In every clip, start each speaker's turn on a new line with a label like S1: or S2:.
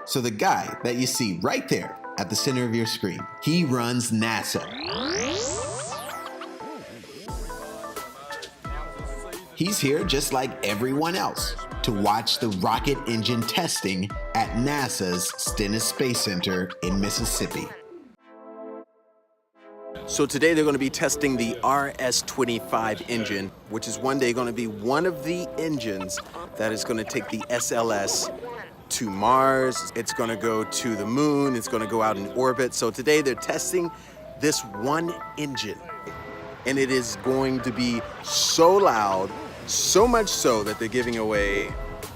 S1: So the guy that you see right there at the center of your screen, he runs NASA. He's here just like everyone else to watch the rocket engine testing at NASA's Stennis Space Center in Mississippi. So today they're going to be testing the RS-25 engine, which is one day going to be one of the engines that is going to take the SLS to Mars. It's going to go to the moon. It's going to go out in orbit. So today they're testing this one engine, and it is going to be so loud, so much so that they're giving away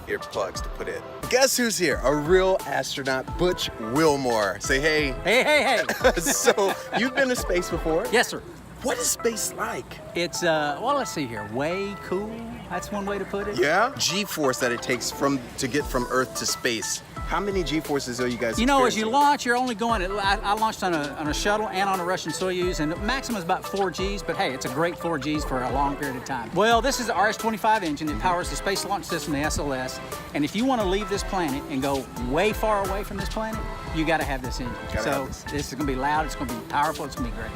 S1: earplugs to put in. Guess who's here? A real astronaut, Butch Wilmore. Say hey.
S2: Hey, hey, hey.
S1: So you've been to space before?
S2: Yes, sir.
S1: What is space like?
S2: It's, well, let's see here. Way cool. That's one way to put it.
S1: Yeah? G-force that it takes to get from Earth to space. How many G-forces are you guys
S2: You know, as you launch, you're only going, I launched on a shuttle and on a Russian Soyuz, and the maximum is about 4 Gs, but hey, it's a great 4 Gs for a long period of time. Well, this is the RS-25 engine. It powers the Space Launch System, the SLS, and if you want to leave this planet and go way far away from this planet, you got to have this engine. So this is going to be loud, it's going to be powerful, it's going to be great.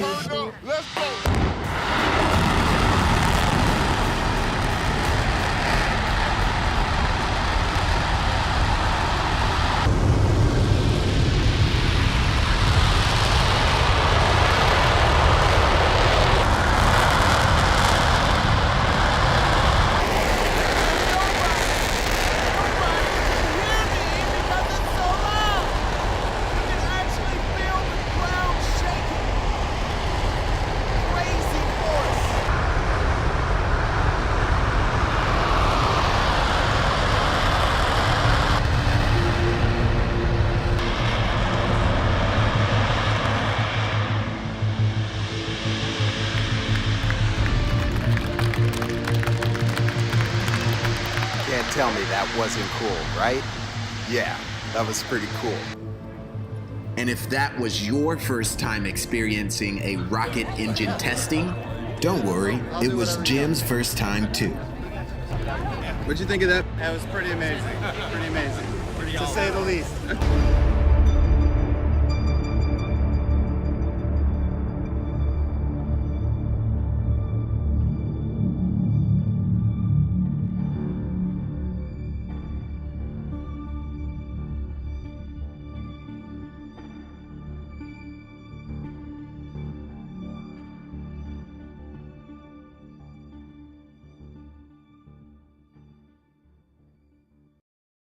S3: Let's go.
S1: Tell me that wasn't cool, right? Yeah, that was pretty cool. And if that was your first time experiencing a rocket engine testing, don't worry, it was Jim's first time too.
S4: What'd you think of that?
S5: That was pretty amazing, to say the least.